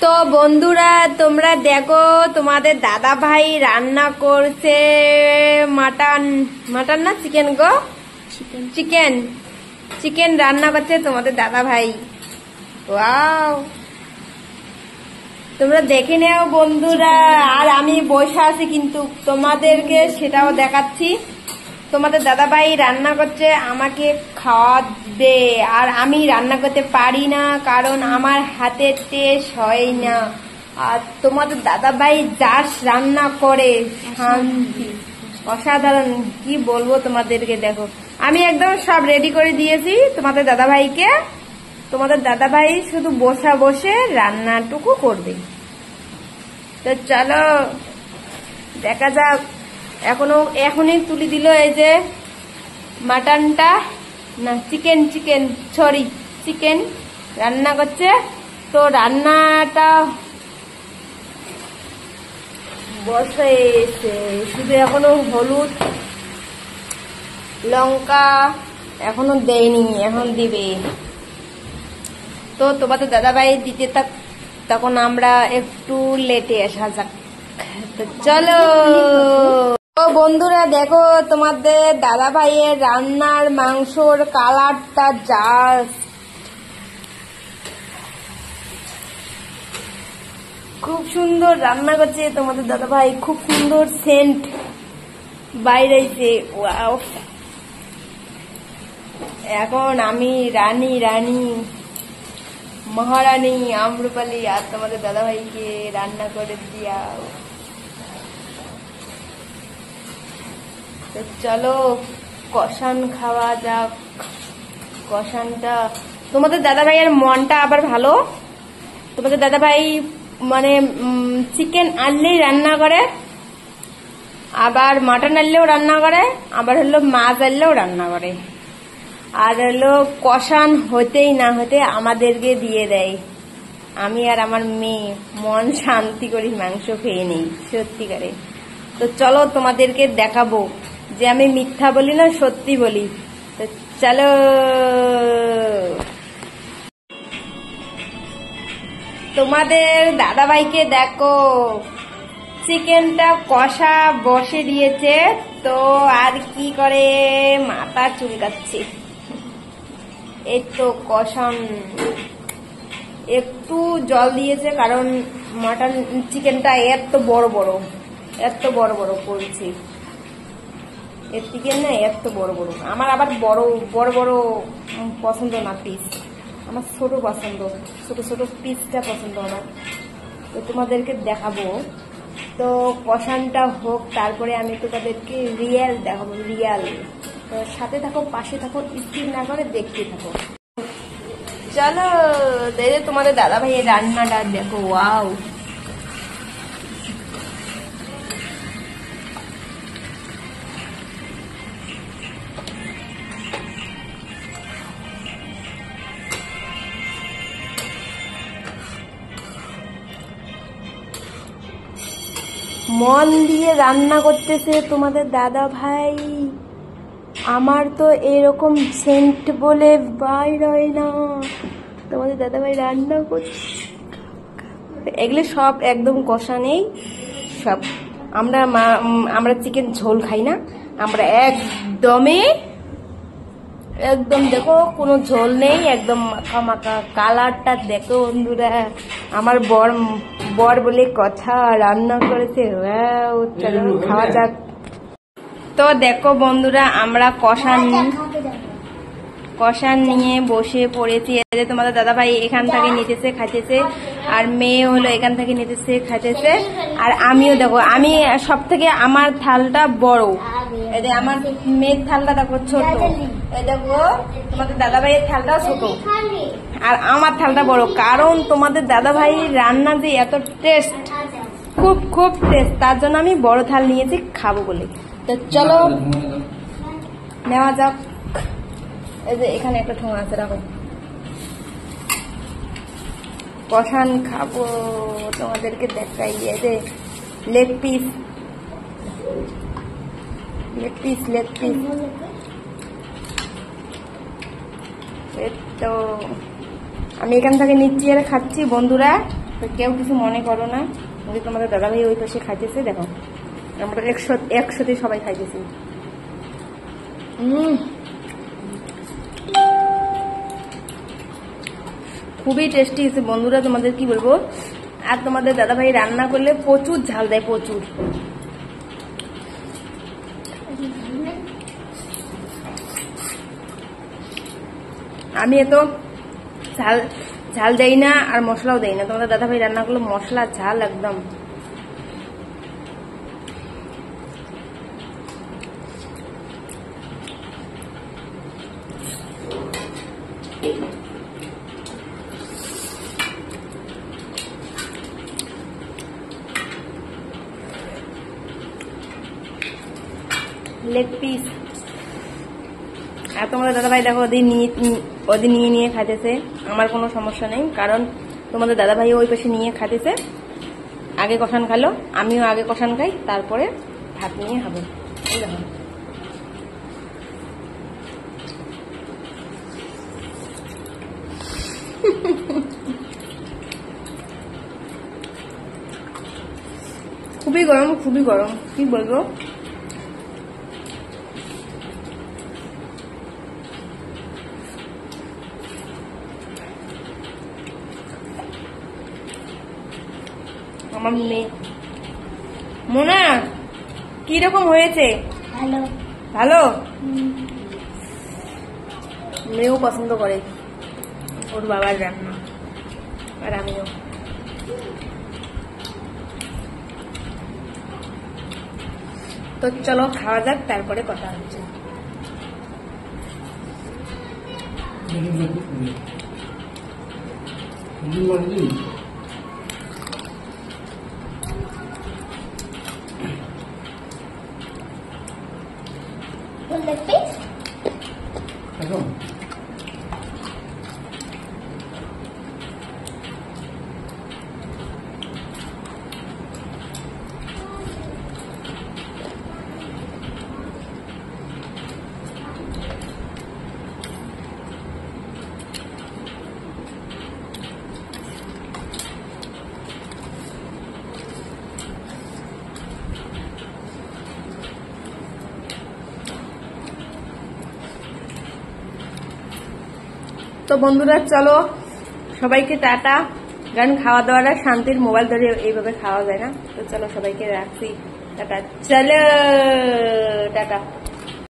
তো বন্ধুরা তোমরা দেখো তোমাদের দাদা ভাই রান্না করছে মাটন না চিকেন গো চিকেন চিকেন রান্না করছে তোমাদের দাদা ভাই। ওয়াও, তোমরা দেখে নাও বন্ধুরা। আর আমি বসে আছি কিন্তু তোমাদেরকে সেটাও দেখাচ্ছি। তোমাদের দাদা ভাই রান্না করছে, আমাকে খাওয়াবে। আর আমি রান্না করতে পারি না কারণ আমার হাতে টেস্ট হয় না। আর তোমাদের দাদা ভাই যার রান্না করে শান্তি, অসাধারণ, কি বলবো তোমাদেরকে। দেখো আমি একদম সব রেডি করে দিয়েছি তোমাদের দাদা ভাইকে। তোমাদের দাদা ভাই শুধু বসে বসে রান্নাটুকু করবে। তো চলো দেখা যাক। এখনই তুলে দিল এই যে মাটনটা, না চিকেন রান্না করছে। তো রান্নাটা বসেছে, শুধু এখনো হলুদ লঙ্কা এখনো দেয়নি, এখন দিবে। তো তোমাদের দাদাভাই দিতে তখন আমরা একটু লেটে আসা যাক। তো চলো বন্ধুরা দেখো তোমাদের দাদা ভাইয়ের রান্নার মাংসর কালারটা জাস্ট খুব সুন্দর রান্না করছে তোমাদের দাদা ভাই। খুব সুন্দর সেন্ট বাইরেছে। ওয়াও, এখন আমি রানী মহারানী আম্রপালি আর তোমাদের দাদা ভাইকে রান্না করে দিয়া। তো চলো কষান খাওয়া যাক। কষানটা তোমাদের দাদা ভাইয়ের মনটা আবার ভালো। তোমাদের দাদা ভাই মানে চিকেন আনলেই রান্না করে, আবার মাটন আনলেও রান্না করে, আবার হলো মাছ আনলেও রান্না করে। আর হলো কষান হতেই না হতে আমাদেরকে দিয়ে দেয়। আমি আর আমার মেয়ে মন শান্তি করি মাংস খেয়ে নেই সত্যিকারে। তো চলো তোমাদেরকে দেখাবো যে আমি মিথ্যা বলি না, সত্যি বলি। তো চলো তোমাদের দাদা ভাইকে দেখো, চিকেনটা কষা বসে দিয়েছে। তো আর কি করে, মাথা চুলকাচ্ছে। এই তো কষান একটু জল দিয়েছে কারণ মাটন চিকেনটা এত বড় বড় করছে। এর চিকেন না এত বড় বড়, আমার আবার বড় বড় পছন্দ না পিস, আমার ছোট পছন্দ, ছোট পিসটা পছন্দ আমার। তো তোমাদেরকে দেখাবো। তো কষানটা হোক, তারপরে আমি তোমাদেরকে রিয়েল দেখাবো, রিয়েল। তো সাথে থাকো, পাশে থাকো, স্কিপ না করে দেখতে থাকো। চলো তোমাদের দাদা ভাইয়ের রান্নাটা দেখো। ওয়াও, মন দিয়ে রান্না করতেছে তোমাদের দাদা ভাই। আমার তো এরকম সেন্ট বলে বাইর হয় না। তোমাদের দাদা ভাই রান্না করছে, এগুলো সব একদম কষা নেই সব। আমরা চিকেন ঝোল খাই না, আমরা একদম দেখো কোনো ঝোল নেই, একদম মাখা। কালারটা দেখো বন্ধুরা, আমার বর বলে কথা রান্না করেছে। চলো খাওয়া যাক। তো দেখো বন্ধুরা, আমরা কষান নিয়ে বসে পড়েছি। তোমাদের দাদা ভাই এখান থেকে নিতেছে খাইতেছে, আর মেয়ে হলো এখান থেকে নিতেছে খাইতেছে। আর আমিও দেখো, আমি সব থেকে আমার থালটা বড়, এই যে আমার মেয়ের থালটা দেখো ছোট, এই দেখো তোমাদের দাদা ভাইয়ের থালটা ছোট, আর আমার থালটা বড়। কারণ তোমাদের দাদা ভাই রান্না যে এত টেস্ট, খুব টেস্ট, তার জন্য আমি বড় থাল নিয়েছি খাবো বলে। তো চলো নেওয়া যাক। এই যে এখানে একটা ঠোঙা আছে, রাখো। কষান খাবো, তোমাদেরকে দেখাই। এই যে লেগ পিস। তো আমি এখান থেকে নিচ্ছি আর খাচ্ছি বন্ধুরা। তো কেউ কিছু মনে করো না, তোমাদের দাদাভাই ওই পাশে খাইতেছে, দেখো আমরা একসাথে সবাই খাইতেছি। খুবই টেস্টি হয়েছে বন্ধুরা, তোমাদের কি বলবো। আর তোমাদের দাদাভাই রান্না করলে প্রচুর ঝাল দেয়, প্রচুর। আমি এত ঝাল ঝাল দেই না আর মশলাও দেই না, তোমাদের দাদাভাই রান্না করলে মশলা ঝাল একদম। Leg piece. আর তোমাদের দাদাভাই দেখো ওদের নিয়ে নিয়ে খাইতেছে, আমার কোনো সমস্যা নেই, কারণ তোমাদের দাদাভাই ওই পাশে নিয়ে খাইতেছে। আগে কষান খালো, আমিও আগে কষান খাই, তারপরে ভাত নিয়ে খাবো। খুবই গরম, খুবই গরম, কি বলবো। আমার মেয়ে মোনা কিরকম হয়েছে? ভালো। ভালো? মেয়েও পছন্দ করে ওর বাবার রান্না, আর আমিও। তো চলো খাওয়া যাক, তারপরে কথা হচ্ছে। লেগ পিস তো বন্ধুরা চলো সবাইকে টাটা, কারণ খাওয়া দাওয়াটা শান্তির, মোবাইল ধরে এইভাবে খাওয়া যায় না। তো চলো সবাইকে রাখছি, টাটা, চলো টাটা।